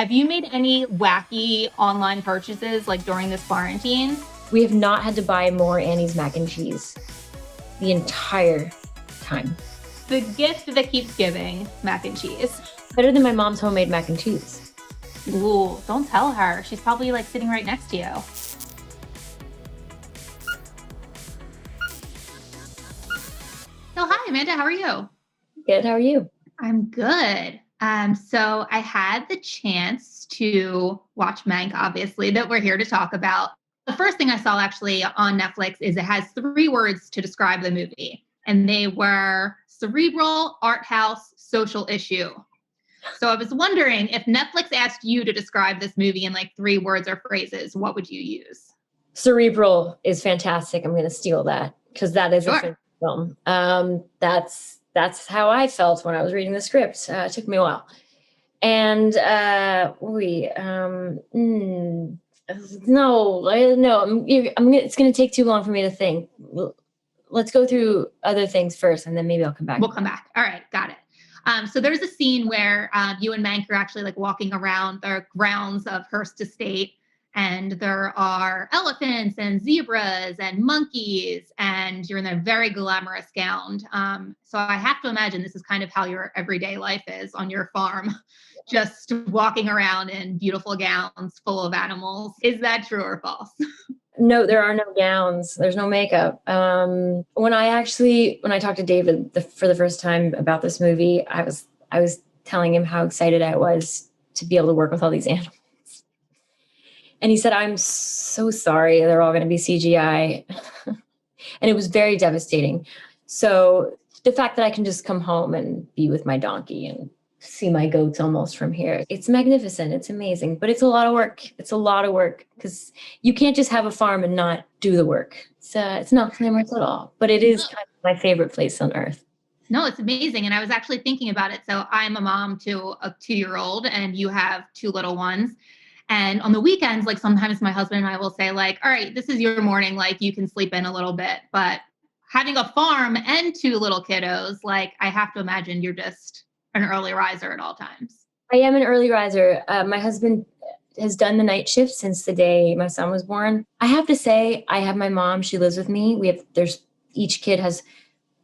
Have you made any wacky online purchases like during this quarantine? We have not had to buy more Annie's mac and cheese the entire time. The gift that keeps giving, mac and cheese. Better than my mom's homemade mac and cheese. Ooh, don't tell her. She's probably like sitting right next to you. So hi, Amanda, how are you? Good, how are you? I'm good. So I had the chance to watch Mank, obviously, that we're here to talk about. The first thing I saw actually on Netflix is it has 3 words to describe the movie, and they were cerebral, art house, social issue. So I was wondering if Netflix asked you to describe this movie in like 3 words or phrases, what would you use? Cerebral is fantastic. I'm going to steal that because that is a film. That's how I felt when I was reading the script. It took me a while. And it's going to take too long for me to think. Let's go through other things first, and then maybe I'll come back. We'll come back. All right, got it. So there's a scene where you and Mank are actually like walking around the grounds of Hearst Estate, and there are elephants and zebras and monkeys, and you're in a very glamorous gown. So I have to imagine this is kind of how your everyday life is on your farm, just walking around in beautiful gowns full of animals. Is that true or false? No, there are no gowns. There's no makeup. When I talked to David for the first time about this movie, I was telling him how excited I was to be able to work with all these animals. And he said, I'm so sorry, they're all going to be CGI. And it was very devastating. So the fact that I can just come home and be with my donkey and see my goats almost from here, it's magnificent. It's amazing. But it's a lot of work. It's a lot of work because you can't just have a farm and not do the work. It's not glamorous at all. But it is kind of my favorite place on earth. No, it's amazing. And I was actually thinking about it. So I'm a mom to a 2-year-old, and you have 2 little ones. And on the weekends, like sometimes my husband and I will say like, all right, this is your morning. Like you can sleep in a little bit, but having a farm and 2 little kiddos, like I have to imagine you're just an early riser at all times. I am an early riser. My husband has done the night shift since the day my son was born. I have to say, I have my mom. She lives with me. Each kid has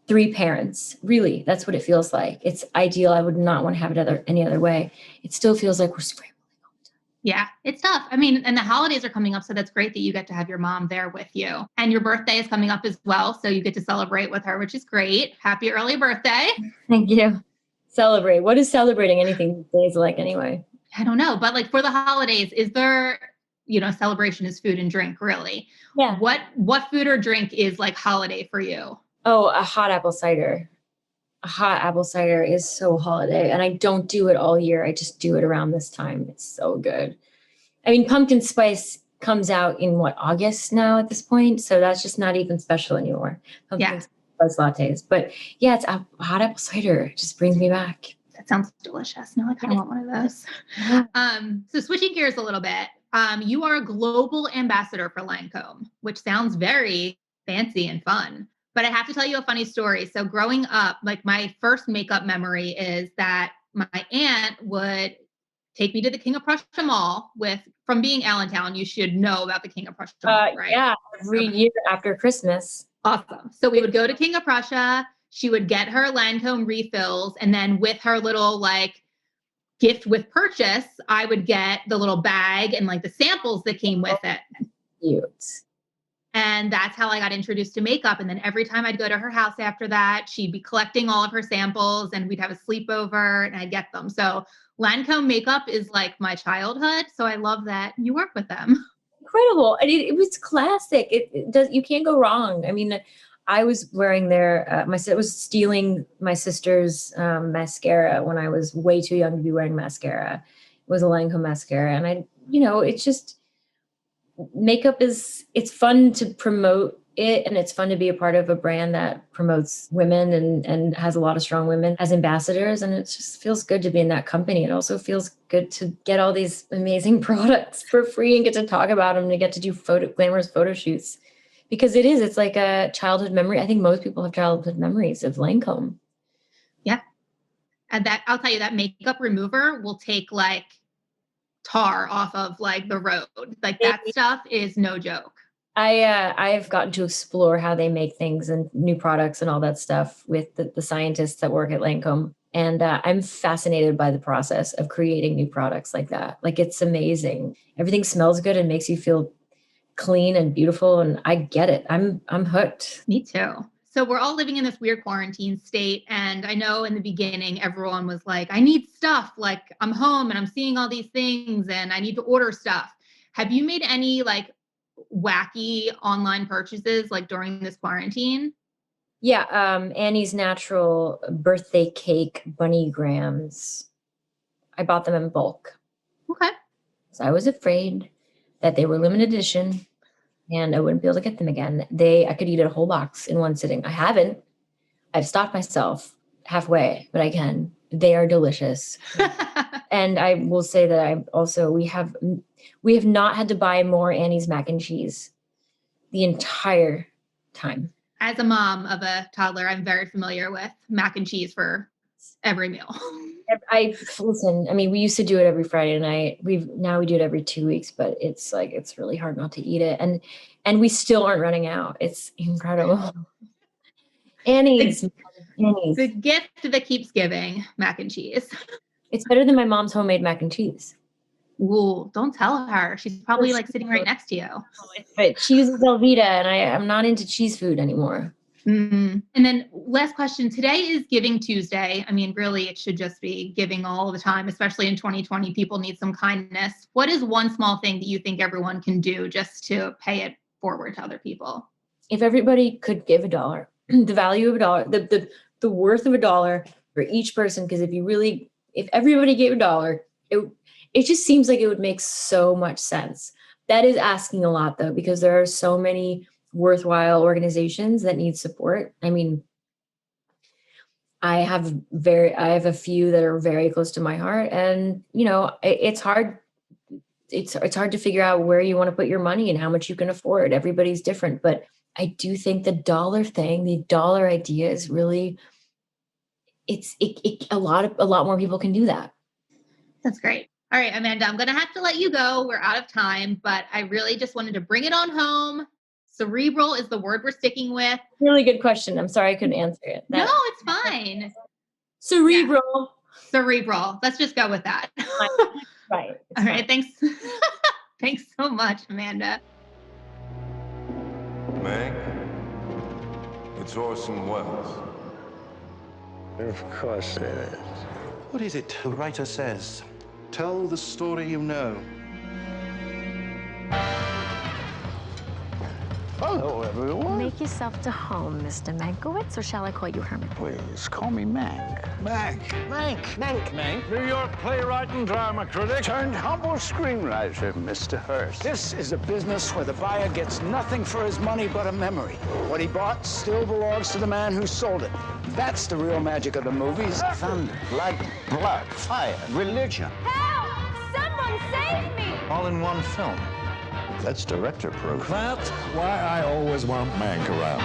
3 parents. Really, that's what it feels like. It's ideal. I would not want to have it any other way. It still feels like we're scrambling. Yeah, it's tough. I mean, and the holidays are coming up, so that's great that you get to have your mom there with you. And your birthday is coming up as well, so you get to celebrate with her, which is great. Happy early birthday. Thank you. Celebrate. What is celebrating anything these days like anyway? I don't know, but like for the holidays, is there, celebration is food and drink, really? Yeah. What food or drink is like holiday for you? Oh, a hot apple cider. A hot apple cider is so holiday, and I don't do it all year. I just do it around this time. It's so good. I mean, pumpkin spice comes out in August now at this point, so that's just not even special anymore. Pumpkin spice lattes, but yeah, it's a hot apple cider. It just brings me back. That sounds delicious. No, I kind of want one of those. So switching gears a little bit, you are a global ambassador for Lancome, which sounds very fancy and fun. But I have to tell you a funny story. So growing up, like my first makeup memory is that my aunt would take me to the King of Prussia Mall from being Allentown. You should know about the King of Prussia Mall, right? Yeah, every year after Christmas. Awesome. So we would go to King of Prussia. She would get her Lancome refills. And then with her little like gift with purchase, I would get the little bag and like the samples that came with it. Cute. And that's how I got introduced to makeup. And then every time I'd go to her house after that, she'd be collecting all of her samples and we'd have a sleepover and I'd get them. So Lancome makeup is like my childhood. So I love that you work with them. Incredible. And it was classic. You can't go wrong. I mean, I was wearing I was stealing my sister's mascara when I was way too young to be wearing mascara. It was a Lancome mascara. And it's just, makeup it's fun to promote it, and it's fun to be a part of a brand that promotes women and has a lot of strong women as ambassadors, and it just feels good to be in that company. It also feels good to get all these amazing products for free and get to talk about them, to get to do glamorous photo shoots, because it's like a childhood memory. I think most people have childhood memories of Lancome. Yeah. And that, I'll tell you, that makeup remover will take like tar off of like the road. Like that stuff is no joke. I've gotten to explore how they make things and new products and all that stuff with the scientists that work at Lancome. And I'm fascinated by the process of creating new products like that. Like, it's amazing. Everything smells good and makes you feel clean and beautiful. And I get it. I'm hooked. Me too. So we're all living in this weird quarantine state. And I know in the beginning, everyone was like, I need stuff. Like, I'm home and I'm seeing all these things and I need to order stuff. Have you made any like wacky online purchases like during this quarantine? Yeah. Annie's Natural birthday cake bunny grams. I bought them in bulk. Okay. So I was afraid that they were limited edition and I wouldn't be able to get them again. I could eat a whole box in one sitting. I haven't. I've stopped myself halfway, but I can. They are delicious. And I will say that we have not had to buy more Annie's mac and cheese the entire time. As a mom of a toddler, I'm very familiar with mac and cheese for every meal. Listen, I mean, we used to do it every Friday night. Now we do it every 2 weeks, but it's really hard not to eat it. And we still aren't running out. It's incredible. Annie's. The gift that keeps giving, mac and cheese. It's better than my mom's homemade mac and cheese. Ooh, don't tell her. She's probably like sitting right next to you. But she uses Velveeta, and I'm not into cheese food anymore. Mm-hmm. And then last question. Today is Giving Tuesday. I mean, really, it should just be giving all the time, especially in 2020. People need some kindness. What is one small thing that you think everyone can do just to pay it forward to other people? If everybody could give $1, the value of $1, the worth of $1 for each person, because if everybody gave $1, it just seems like it would make so much sense. That is asking a lot, though, because there are so many worthwhile organizations that need support. I mean, I have a few that are very close to my heart, and it's hard. It's hard to figure out where you want to put your money and how much you can afford. Everybody's different, but I do think the dollar thing, the dollar idea, is really a lot more people can do that. That's great. All right, Amanda, I'm going to have to let you go. We're out of time, but I really just wanted to bring it on home. Cerebral is the word we're sticking with. Really good question. I'm sorry I couldn't answer it. No, it's fine. Cerebral. Yeah. Cerebral. Let's just go with that. Right. All right. Thanks. Thanks so much, Amanda. Mank, it's Orson Welles. Of course it is. What is it the writer says? Tell the story you know. Hello, everyone. Make yourself to home, Mr. Mankiewicz, or shall I call you Herman? Please, call me Mank. Mank. Mank. New York playwright and drama critic. Turned humble screenwriter, Mr. Hearst. This is a business where the buyer gets nothing for his money but a memory. What he bought still belongs to the man who sold it. That's the real magic of the movies. Thunder, lightning, blood, fire, religion. Help! Someone save me! All in one film. That's director proof. That's why I always want Mank around.